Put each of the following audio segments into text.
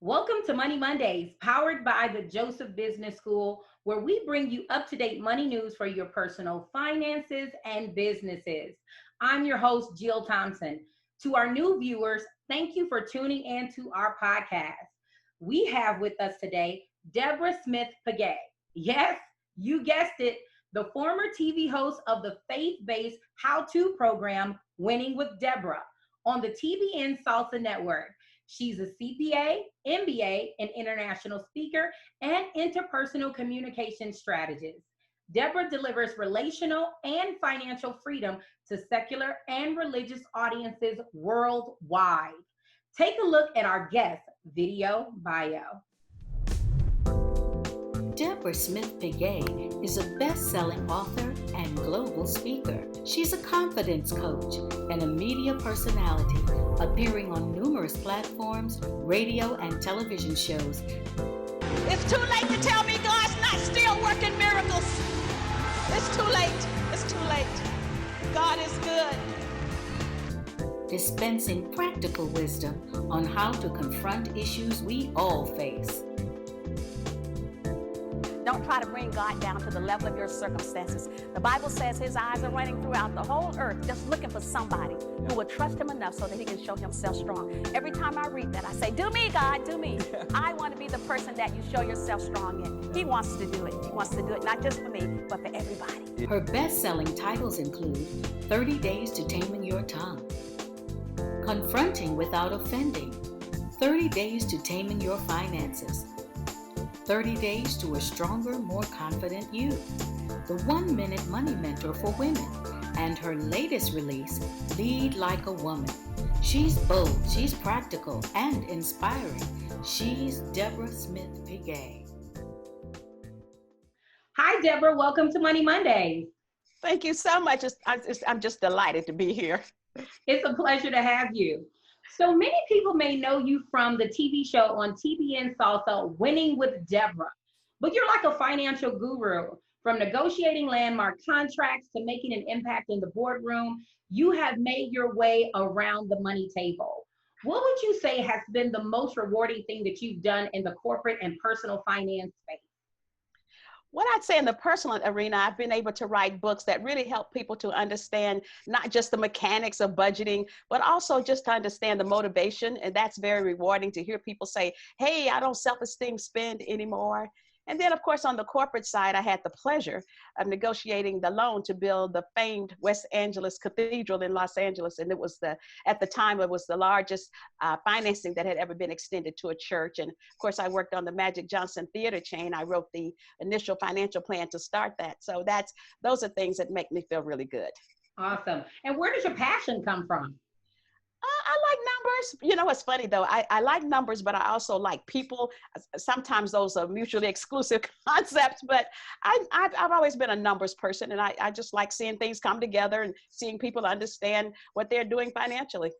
Welcome to Money Mondays, powered by the Joseph Business School, where we bring you up-to-date money news for your personal finances and businesses. I'm your host, Jill Thompson. To our new viewers, thank you for tuning in to our podcast. We have with us today Deborah Smith Pegues. Yes, you guessed it, the former TV host of the faith-based how-to program, Winning with Deborah, on the TBN Salsa Network. She's a CPA, MBA, an international speaker, and interpersonal communication strategist. Deborah delivers relational and financial freedom to secular and religious audiences worldwide. Take a look at our guest video bio. Deborah Smith Pegues is a best-selling author and global speaker. She's a confidence coach and a media personality, appearing on numerous platforms, radio and television shows. It's too late to tell me God's not still working miracles. It's too late. It's too late. God is good. Dispensing practical wisdom on how to confront issues we all face. Don't try to bring God down to the level of your circumstances. The Bible says his eyes are running throughout the whole earth, just looking for somebody who will trust him enough so that he can show himself strong. Every time I read that, I say, do me, God, do me. I want to be the person that you show yourself strong in. He wants to do it. He wants to do it not just for me, but for everybody. Her best-selling titles include 30 Days to Taming Your Tongue, Confronting Without Offending, 30 Days to Taming Your Finances, 30 Days to a Stronger, More Confident You, the 1-Minute Money Mentor for Women, and her latest release, Lead Like a Woman. She's bold, she's practical, and inspiring. She's Deborah Smith Pegues. Hi, Deborah. Welcome to Money Mondays. Thank you so much. I'm just delighted to be here. It's a pleasure to have you. So many people may know you from the TV show on TBN Salsa, Winning with Deborah, but you're like a financial guru. From negotiating landmark contracts to making an impact in the boardroom, you have made your way around the money table. What would you say has been the most rewarding thing that you've done in the corporate and personal finance space? What I'd say in the personal arena, I've been able to write books that really help people to understand not just the mechanics of budgeting, but also just to understand the motivation. And that's very rewarding to hear people say, hey, I don't self-esteem spend anymore. And then, of course, on the corporate side, I had the pleasure of negotiating the loan to build the famed West Angeles Cathedral in Los Angeles. And it was at the time, it was the largest financing that had ever been extended to a church. And of course, I worked on the Magic Johnson Theater chain. I wrote the initial financial plan to start that. So those are things that make me feel really good. Awesome. And where does your passion come from? I like numbers. You know, it's funny though. I like numbers, but I also like people. Sometimes those are mutually exclusive concepts, but I've always been a numbers person, and I just like seeing things come together and seeing people understand what they're doing financially.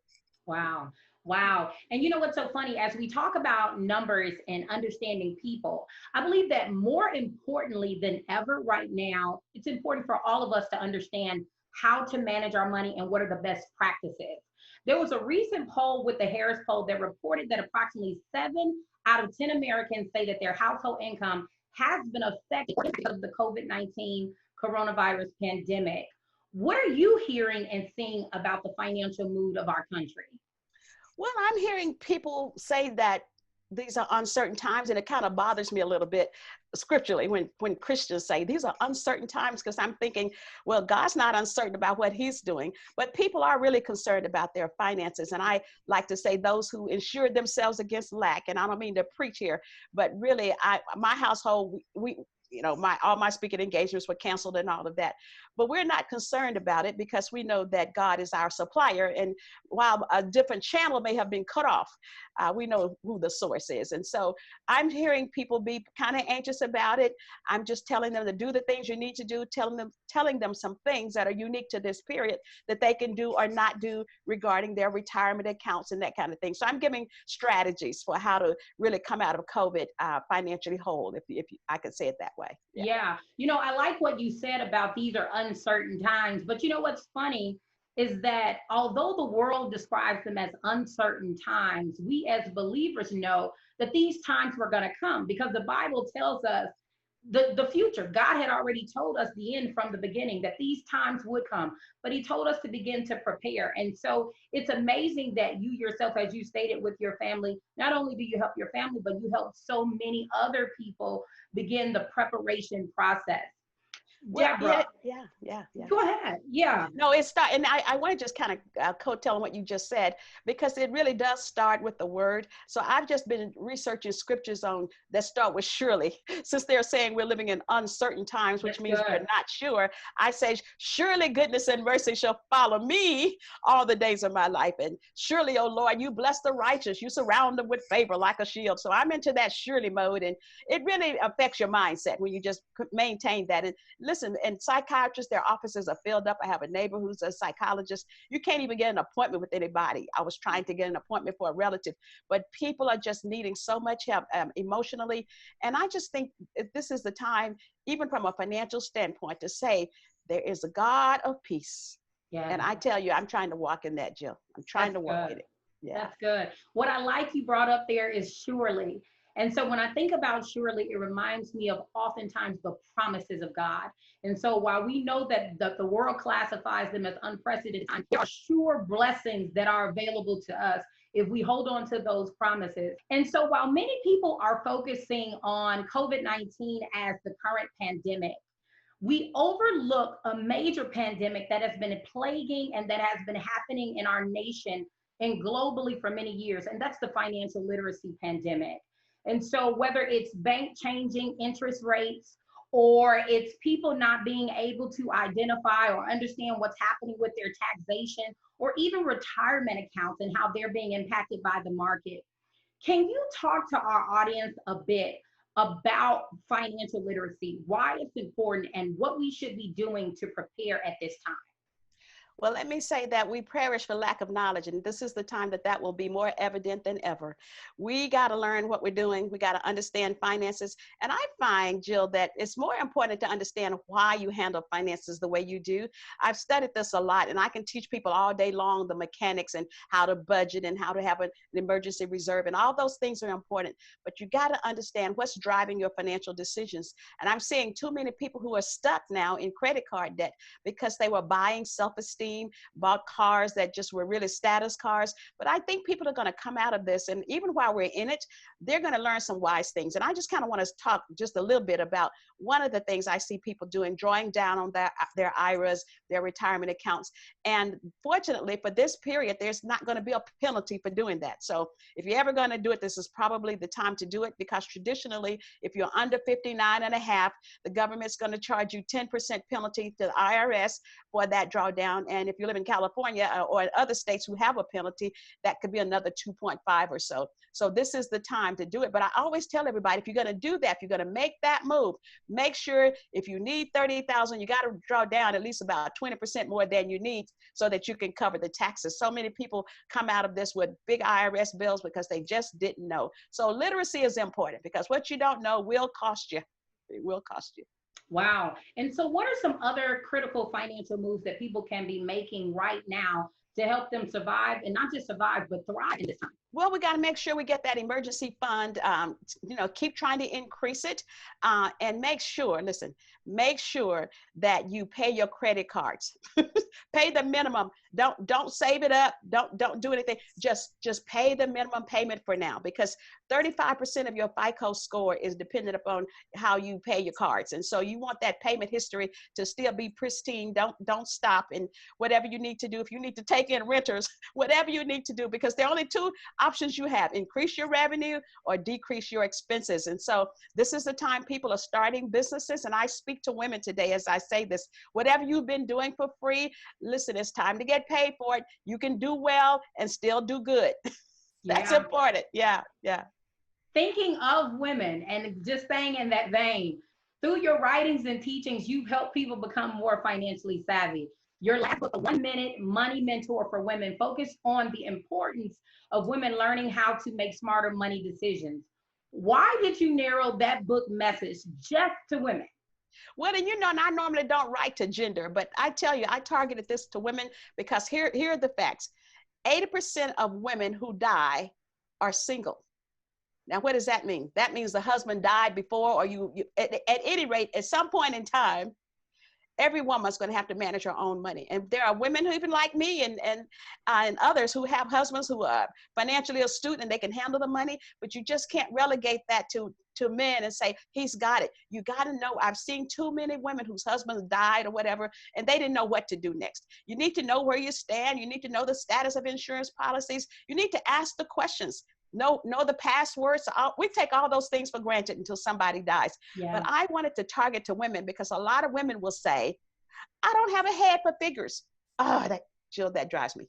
Wow. Wow. And you know what's so funny? As we talk about numbers and understanding people, I believe that more importantly than ever right now, it's important for all of us to understand how to manage our money and what are the best practices. There was a recent poll with the Harris poll that reported that approximately 7 out of 10 Americans say that their household income has been affected because of the COVID-19 coronavirus pandemic. What are you hearing and seeing about the financial mood of our country? Well, I'm hearing people say that these are uncertain times, and it kind of bothers me a little bit scripturally when Christians say these are uncertain times, because I'm thinking, well, God's not uncertain about what he's doing, but people are really concerned about their finances. And I like to say those who insure themselves against lack, and I don't mean to preach here, but really my household, we all my speaking engagements were canceled and all of that. But we're not concerned about it because we know that God is our supplier. And while a different channel may have been cut off, we know who the source is. And so I'm hearing people be kind of anxious about it. I'm just telling them to do the things you need to do, telling them some things that are unique to this period that they can do or not do regarding their retirement accounts and that kind of thing. So I'm giving strategies for how to really come out of COVID financially whole, if I could say it that way. Yeah. You know, I like what you said about these are uncertain times, but you know what's funny is that although the world describes them as uncertain times, we as believers know that these times were going to come because the Bible tells us the future. God had already told us the end from the beginning, that these times would come, but he told us to begin to prepare. And so it's amazing that you yourself, as you stated with your family, not only do you help your family, but you help so many other people begin the preparation process. Well, Deborah, yeah. go ahead. Yeah. No, it start, and I want to just kind of coattail on what you just said, because it really does start with the word. So I've just been researching scriptures on that start with surely. Since they're saying we're living in uncertain times, which That's means we're good. not sure, I say, surely goodness and mercy shall follow me all the days of my life. And surely, oh Lord, you bless the righteous. You surround them with favor like a shield. So I'm into that surely mode. And it really affects your mindset when you just maintain that. And listen, and psychiatrists, their offices are filled up. I have a neighbor who's a psychologist. You can't even get an appointment with anybody. I was trying to get an appointment for a relative, but people are just needing so much help emotionally. And I just think this is the time, even from a financial standpoint, to say there is a God of peace. Yeah. And I tell you, I'm trying to walk in that, Jill. I'm trying to walk in it. Yeah. That's good. What I like you brought up there is surely. And so when I think about surely, it reminds me of oftentimes the promises of God. And so while we know that the world classifies them as unprecedented times, there are sure blessings that are available to us if we hold on to those promises. And so while many people are focusing on COVID-19 as the current pandemic, we overlook a major pandemic that has been plaguing and that has been happening in our nation and globally for many years, and that's the financial literacy pandemic. And so whether it's bank changing interest rates, or it's people not being able to identify or understand what's happening with their taxation, or even retirement accounts and how they're being impacted by the market. Can you talk to our audience a bit about financial literacy, why it's important, and what we should be doing to prepare at this time? Well, let me say that we perish for lack of knowledge, and this is the time that will be more evident than ever. We got to learn what we're doing. We got to understand finances. And I find, Jill, that it's more important to understand why you handle finances the way you do. I've studied this a lot, and I can teach people all day long the mechanics and how to budget and how to have an emergency reserve, and all those things are important. But you got to understand what's driving your financial decisions. And I'm seeing too many people who are stuck now in credit card debt because they were buying self-esteem, bought cars that just were really status cars. But I think people are going to come out of this, and even while we're in it, they're going to learn some wise things. And I just kind of want to talk just a little bit about one of the things I see people doing, drawing down on their IRAs, their retirement accounts. And fortunately for this period, there's not going to be a penalty for doing that. So if you're ever going to do it, this is probably the time to do it, because traditionally, if you're under 59 and a half, the government's going to charge you 10% penalty to the IRS for that drawdown. And if you live in California or in other states who have a penalty, that could be another 2.5 or so. So this is the time to do it. But I always tell everybody, if you're going to do that, if you're going to make that move, make sure if you need $38,000, you got to draw down at least about 20% more than you need so that you can cover the taxes. So many people come out of this with big IRS bills because they just didn't know. So literacy is important, because what you don't know will cost you. It will cost you. Wow. And so what are some other critical financial moves that people can be making right now to help them survive, and not just survive, but thrive in this time? Well, we got to make sure we get that emergency fund, keep trying to increase it, and make sure that you pay your credit cards. Pay the minimum. Don't save it up. Don't do anything. Just pay the minimum payment for now, because 35% of your FICO score is dependent upon how you pay your cards. And so you want that payment history to still be pristine. Don't stop. And whatever you need to do, if you need to take in renters, whatever you need to do, because there are only two options you have: increase your revenue or decrease your expenses. And so this is the time people are starting businesses. And I speak to women today as I say this: whatever you've been doing for free, listen, it's time to get paid for it. You can do well and still do good. That's important. Yeah. Thinking of women, and just staying in that vein, through your writings and teachings, you've helped people become more financially savvy. Your last book, A 1-Minute Money Mentor for Women, focused on the importance of women learning how to make smarter money decisions. Why did you narrow that book message just to women? Well, and and I normally don't write to gender, but I tell you, I targeted this to women because here are the facts. 80% of women who die are single. Now, what does that mean? That means the husband died before, or at any rate, at some point in time, every woman's going to have to manage her own money. And there are women who even like me and others who have husbands who are financially astute and they can handle the money, but you just can't relegate that to men and say, he's got it. You got to know, I've seen too many women whose husbands died or whatever, and they didn't know what to do next. You need to know where you stand. You need to know the status of insurance policies. You need to ask the questions. Know the passwords. We take all those things for granted until somebody dies. Yeah. But I wanted to target to women because a lot of women will say, I don't have a head for figures. Oh, Jill, that drives me.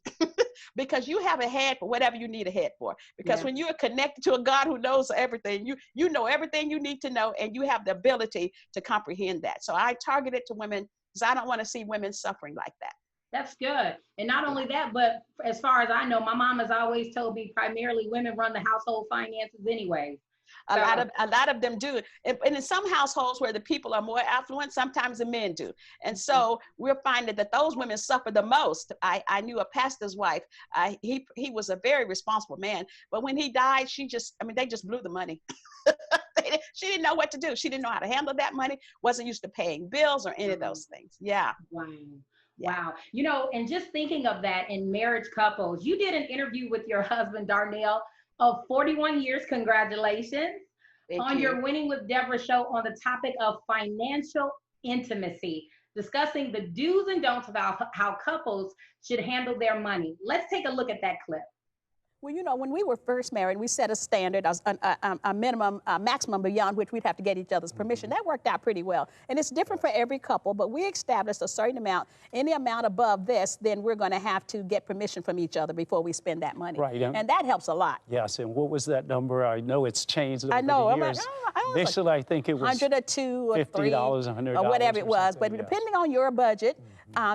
Because you have a head for whatever you need a head for. Because when you are connected to a God who knows everything, you know everything you need to know, and you have the ability to comprehend that. So I targeted to women because I don't want to see women suffering like that. That's good. And not only that, but as far as I know, my mom has always told me primarily women run the household finances anyway. A lot of them do. And in some households where the people are more affluent, sometimes the men do. And so we're finding that those women suffer the most. I knew a pastor's wife. He was a very responsible man. But when he died, they just blew the money. She didn't know what to do. She didn't know how to handle that money, wasn't used to paying bills or any of those things. Yeah. Wow. Wow. And just thinking of that in marriage couples, you did an interview with your husband, Darnell, of 41 years. Congratulations. On your Winning with Deborah show on the topic of financial intimacy, discussing the do's and don'ts about how couples should handle their money. Let's take a look at that clip. Well, when we were first married, we set a standard, a minimum, maximum beyond which we'd have to get each other's permission. That worked out pretty well. And it's different for every couple, but we established a certain amount. Any amount above this, then we're going to have to get permission from each other before we spend that money. Right. And that helps a lot. Yes. And what was that number? I know it's changed over the years. Initially, I think it was 100 or 2 or 3 $50, $100 or whatever it was. But depending on your budget,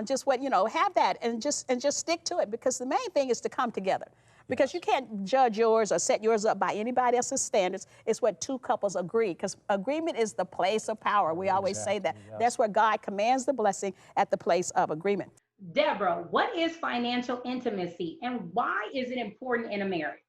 just have that and just stick to it, because the main thing is to come together. Because you can't judge yours or set yours up by anybody else's standards. It's what two couples agree, because agreement is the place of power. We always say that. Yes. That's where God commands the blessing, at the place of agreement. Deborah, what is financial intimacy and why is it important in a marriage?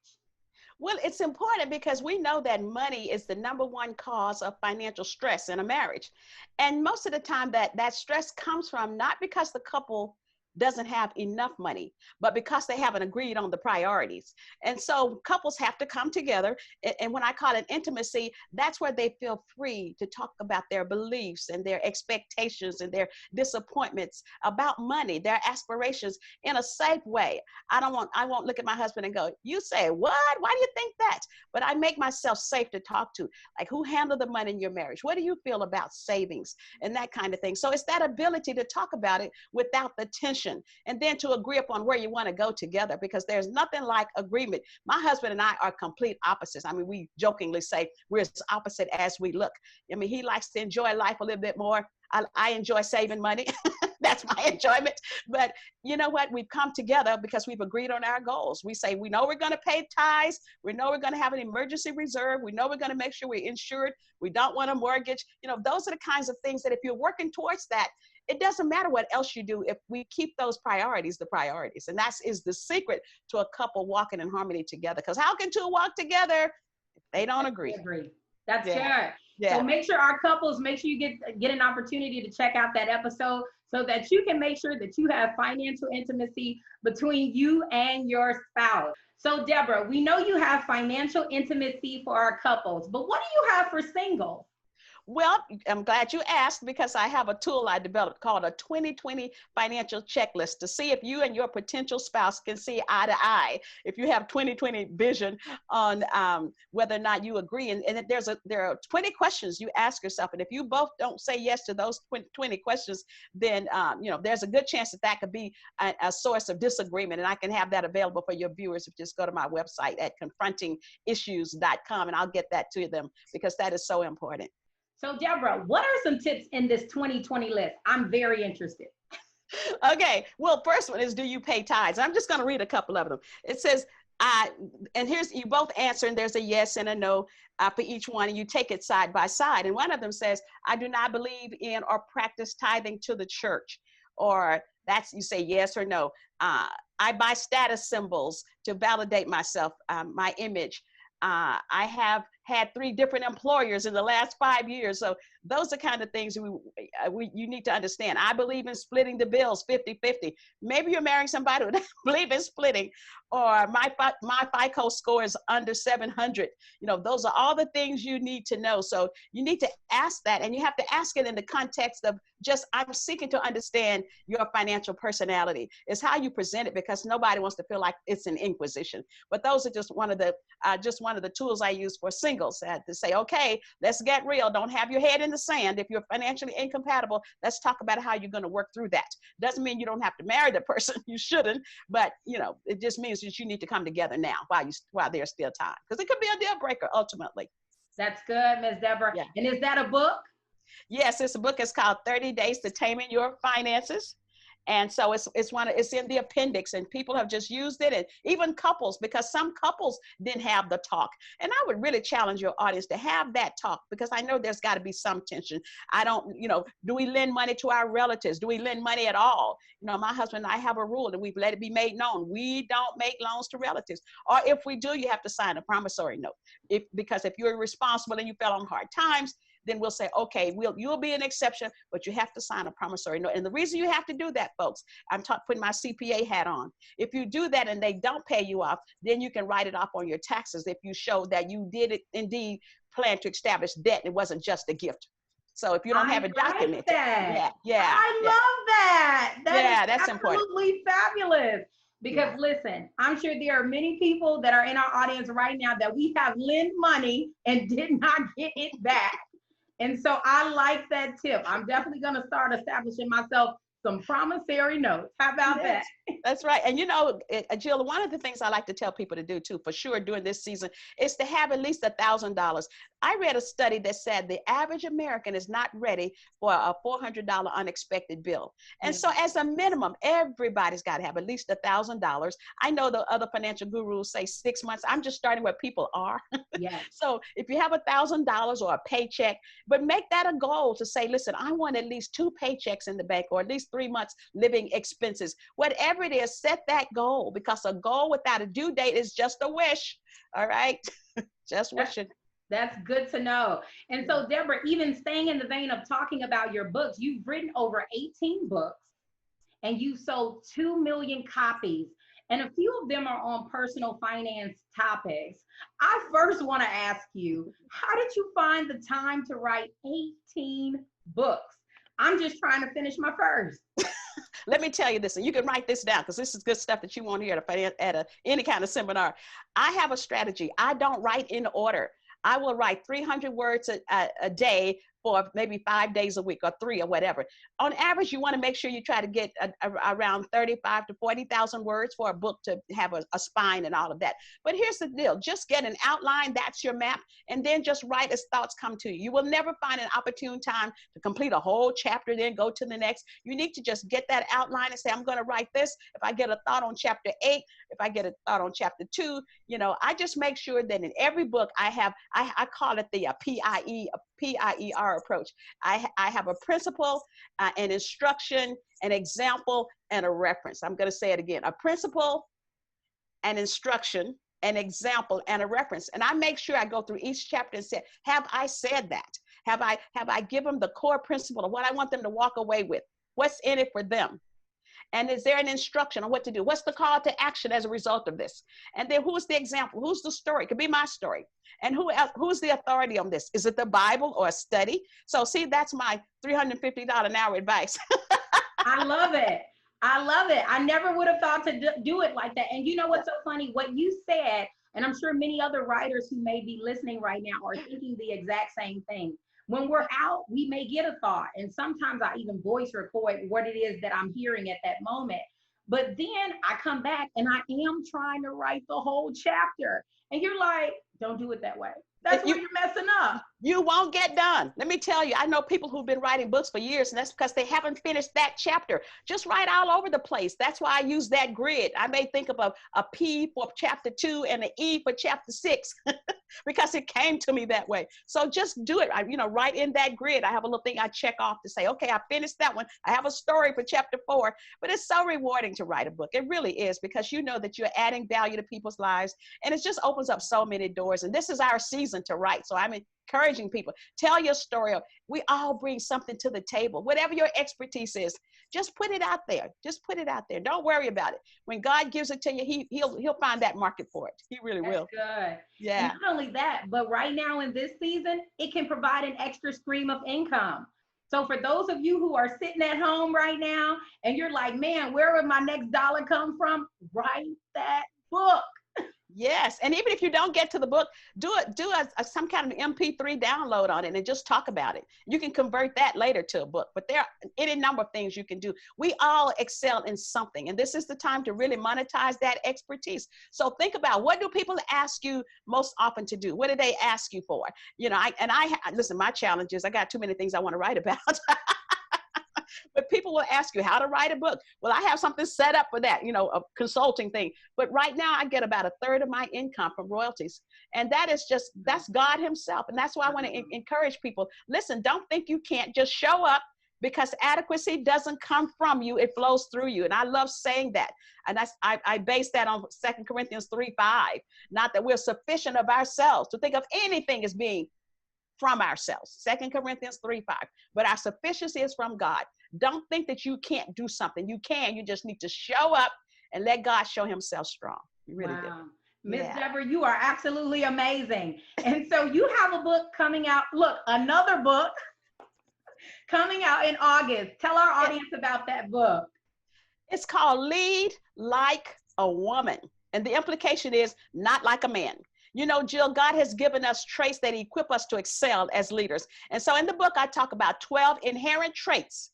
Well, it's important because we know that money is the #1 cause of financial stress in a marriage. And most of the time that stress comes from not because the couple doesn't have enough money, but because they haven't agreed on the priorities. And so couples have to come together. And when I call it intimacy, that's where they feel free to talk about their beliefs and their expectations and their disappointments about money, their aspirations, in a safe way. I won't look at my husband and go, you say what? Why do you think that? But I make myself safe to talk to, like, who handled the money in your marriage? What do you feel about savings and that kind of thing? So it's that ability to talk about it without the tension, and then to agree upon where you want to go together, because there's nothing like agreement. My husband and I are complete opposites. I mean, we jokingly say we're as opposite as we look. I mean, he likes to enjoy life a little bit more. I enjoy saving money. That's my enjoyment. But you know what? We've come together because we've agreed on our goals. We say, we know we're going to pay tithes. We know we're going to have an emergency reserve. We know we're going to make sure we're insured. We don't want a mortgage. Those are the kinds of things that if you're working towards that, it doesn't matter what else you do if we keep those priorities the priorities. And that is the secret to a couple walking in harmony together. Because how can two walk together if they don't agree? That's good. Yeah. So make sure you get an opportunity to check out that episode so that you can make sure that you have financial intimacy between you and your spouse. So Deborah, we know you have financial intimacy for our couples, but what do you have for singles? Well, I'm glad you asked, because I have a tool I developed called a 20/20 financial checklist to see if you and your potential spouse can see eye to eye, if you have 20/20 vision on whether or not you agree. And there are 20 questions you ask yourself. And if you both don't say yes to those 20 questions, then there's a good chance that could be a source of disagreement. And I can have that available for your viewers if you just go to my website at confrontingissues.com, and I'll get that to them, because that is so important. So Deborah, what are some tips in this 20/20 list? I'm very interested. Okay, well, first one is, do you pay tithes? I'm just going to read a couple of them. It says, And here's, you both answer, and there's a yes and a no for each one, and you take it side by side. And one of them says, I do not believe in or practice tithing to the church. Or that's, you say yes or no. I buy status symbols to validate myself, my image. I have had 3 different employers in the last 5 years. So those are kind of things you need to understand. I believe in splitting the bills 50-50. Maybe you're marrying somebody who doesn't believe in splitting, or my FICO score is under 700. You know, those are all the things you need to know. So you need to ask that, and you have to ask it in the context of just, I'm seeking to understand your financial personality. It's how you present it, because nobody wants to feel like it's an inquisition. But those are just one of the tools I use for singles, to say, okay, let's get real. Don't have your head in the sand. If you're financially incompatible, let's talk about how you're going to work through that. Doesn't mean you don't have to marry the person. You shouldn't, but you know, it just means that you need to come together now while there's still time, because it could be a deal breaker ultimately. That's good, Ms. Deborah. Yeah. And is that a book? Yes, it's a book. It's called 30 Days to Taming Your Finances. And so it's in the appendix, and people have just used it, and even couples, because some couples didn't have the talk. And I would really challenge your audience to have that talk, because I know there's got to be some tension. Do we lend money to our relatives? Do we lend money at all? You know, my husband and I have a rule, and we've let it be made known. We don't make loans to relatives. Or if we do, you have to sign a promissory note. Because if you're responsible and you fell on hard times, then we'll say, okay, you'll be an exception, but you have to sign a promissory note. And the reason you have to do that, folks, I'm putting my CPA hat on. If you do that and they don't pay you off, then you can write it off on your taxes if you show that you did indeed plan to establish debt. It wasn't just a gift. So if you don't have it documented. Yeah. I love that. That's absolutely important. Fabulous. Because listen, I'm sure there are many people that are in our audience right now that we have lent money and did not get it back. And so I like that tip. I'm definitely going to start establishing myself some promissory notes. How about that? That's right. And you know, Jill, one of the things I like to tell people to do too, for sure during this season, is to have at least $1,000. I read a study that said the average American is not ready for a $400 unexpected bill. And so as a minimum, everybody's got to have at least $1,000. I know the other financial gurus say 6 months. I'm just starting where people are. Yes. So if you have $1,000 or a paycheck, but make that a goal to say, listen, I want at least 2 paychecks in the bank, or at least 3 months living expenses. Whatever it is, set that goal, because a goal without a due date is just a wish. All right. Just wishing. That's good to know. And so, Deborah, even staying in the vein of talking about your books, you've written over 18 books and you sold 2 million copies. And a few of them are on personal finance topics. I first want to ask you, how did you find the time to write 18 books? I'm just trying to finish my first. Let me tell you this, and you can write this down, because this is good stuff that you won't hear at any kind of seminar. I have a strategy. I don't write in order. I will write 300 words a day for maybe 5 days a week, or 3, or whatever. On average, you want to make sure you try to get around 35 to 40,000 words for a book to have a spine and all of that. But here's the deal. Just get an outline. That's your map. And then just write as thoughts come to you. You will never find an opportune time to complete a whole chapter, then go to the next. You need to just get that outline and say, I'm going to write this. If I get a thought on chapter 8, if I get a thought on chapter 2, you know, I just make sure that in every book I call it the PIER approach. I have a principle, an instruction, an example, and a reference. I'm going to say it again: a principle, an instruction, an example, and a reference. And I make sure I go through each chapter and say, have I said that? Have I given them the core principle of what I want them to walk away with? What's in it for them? And is there an instruction on what to do? What's the call to action as a result of this? And then who's the example? Who's the story? It could be my story. And who's the authority on this? Is it the Bible or a study? So see, that's my $350 an hour advice. I love it. I love it. I never would have thought to do it like that. And you know what's so funny? What you said, and I'm sure many other writers who may be listening right now are thinking the exact same thing. When we're out, we may get a thought. And sometimes I even voice record what it is that I'm hearing at that moment. But then I come back and I am trying to write the whole chapter. And you're like, don't do it that way. That's where you're messing up. You won't get done. Let me tell you, I know people who've been writing books for years, and that's because they haven't finished that chapter. Just write all over the place. That's why I use that grid. I may think of a P for chapter 2 and an E for chapter 6 because it came to me that way. So just do it. Right in that grid, I have a little thing I check off to say, okay, I finished that one. I have a story for chapter 4, but it's so rewarding to write a book. It really is, because you know that you're adding value to people's lives, and it just opens up so many doors. And this is our season to write. So I'm encouraging people, tell your story. We all bring something to the table. Whatever your expertise is, just put it out there. Just put it out there. Don't worry about it. When God gives it to you, he'll find that market for it. He really will. Good. Yeah. And not only that, but right now in this season, it can provide an extra stream of income. So for those of you who are sitting at home right now and you're like, man, where would my next dollar come from? Write that book. Yes, and even if you don't get to the book, do some kind of MP3 download on it and just talk about it. You can convert that later to a book, but there are any number of things you can do. We all excel in something, and this is the time to really monetize that expertise. So think about, what do people ask you most often to do? What do they ask you for? Listen, my challenge is I got too many things I want to write about. But people will ask you how to write a book. Well, I have something set up for that, a consulting thing. But right now I get about 1/3 of my income from royalties. And that's God himself. And that's why I want to encourage people. Listen, don't think you can't just show up, because adequacy doesn't come from you. It flows through you. And I love saying that. And I base that on 2 Corinthians 3:5. Not that we're sufficient of ourselves to think of anything as being from ourselves. 2 Corinthians 3:5. But our sufficiency is from God. Don't think that you can't do something. You can. You just need to show up and let God show himself strong. You really do. Miss Deborah, you are absolutely amazing. And so you have a book coming out. Look, another book coming out in August. Tell our audience about that book. It's called Lead Like a Woman. And the implication is not like a man. Jill, God has given us traits that equip us to excel as leaders. And so in the book, I talk about 12 inherent traits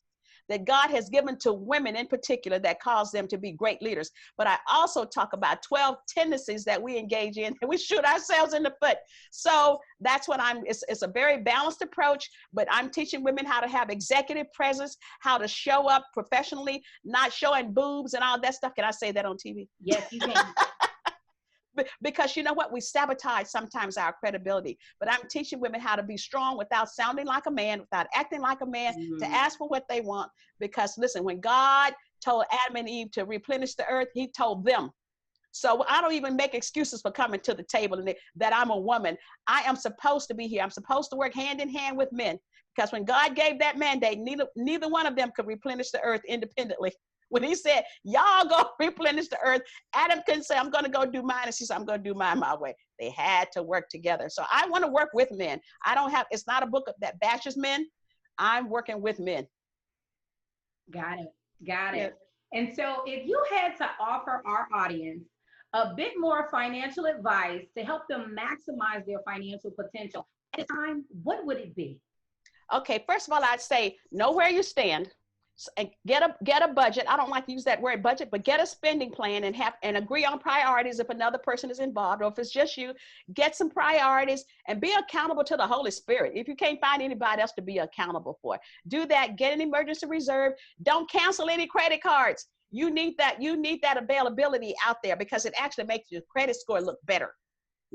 that God has given to women in particular that cause them to be great leaders. But I also talk about 12 tendencies that we engage in and we shoot ourselves in the foot. So that's what it's a very balanced approach, but I'm teaching women how to have executive presence, how to show up professionally, not showing boobs and all that stuff. Can I say that on TV? Yes, you can. Because you know what? We sabotage sometimes our credibility. But I'm teaching women how to be strong without sounding like a man, without acting like a man, to ask for what they want. Because listen, when God told Adam and Eve to replenish the earth, he told them. So I don't even make excuses for coming to the table and that I'm a woman. I am supposed to be here. I'm supposed to work hand in hand with men. Because when God gave that mandate, neither one of them could replenish the earth independently. When he said, y'all go replenish the earth, Adam couldn't say, I'm going to go do mine. And she said, I'm going to do mine my way. They had to work together. So I want to work with men. It's not a book that bashes men. I'm working with men. Got it. Yeah. And so if you had to offer our audience a bit more financial advice to help them maximize their financial potential at the time, what would it be? Okay, first of all, I'd say know where you stand. And get a budget. I don't like to use that word budget, but get a spending plan and agree on priorities if another person is involved, or if it's just you, get some priorities and be accountable to the Holy Spirit. If you can't find anybody else to be accountable for, do that. Get an emergency reserve. Don't cancel any credit cards. You need that availability out there, because it actually makes your credit score look better.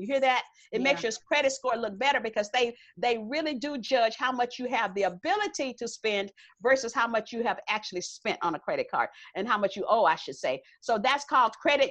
You hear that? It makes your credit score look better, because they really do judge how much you have the ability to spend versus how much you have actually spent on a credit card, and how much you owe, I should say. So that's called credit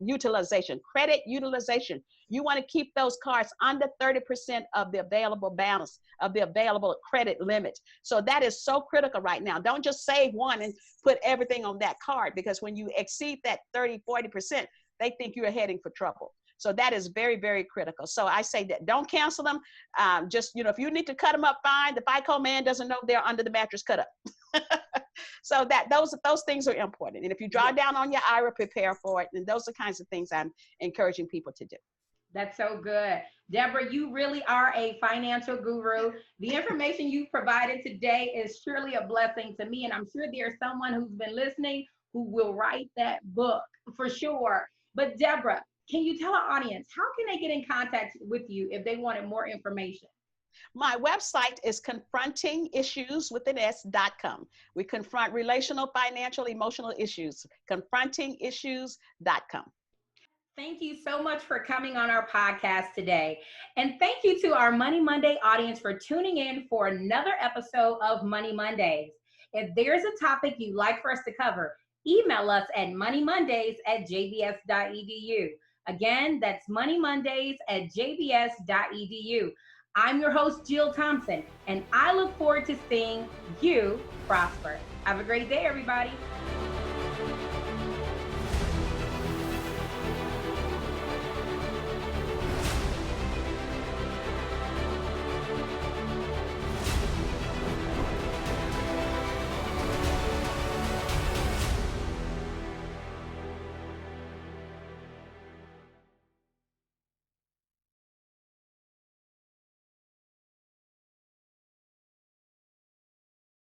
utilization. Credit utilization. You want to keep those cards under 30% of the available balance, of the available credit limit. So that is so critical right now. Don't just save one and put everything on that card, because when you exceed that 30-40%, they think you're heading for trouble. So that is very, very critical. So I say that don't cancel them. If you need to cut them up, fine. The FICO man doesn't know they're under the mattress cut up. So those things are important. And if you draw down on your IRA, prepare for it. And those are kinds of things I'm encouraging people to do. That's so good. Deborah, you really are a financial guru. The information you provided today is surely a blessing to me. And I'm sure there's someone who's been listening who will write that book for sure. But Deborah, can you tell our audience, how can they get in contact with you if they wanted more information? My website is confrontingissueswithans.com. We confront relational, financial, emotional issues. Confrontingissues.com. Thank you so much for coming on our podcast today. And thank you to our Money Monday audience for tuning in for another episode of Money Mondays. If there's a topic you'd like for us to cover, email us at moneymondays@jbs.edu. Again, that's moneymondays@jbs.edu. I'm your host, Jill Thompson, and I look forward to seeing you prosper. Have a great day, everybody.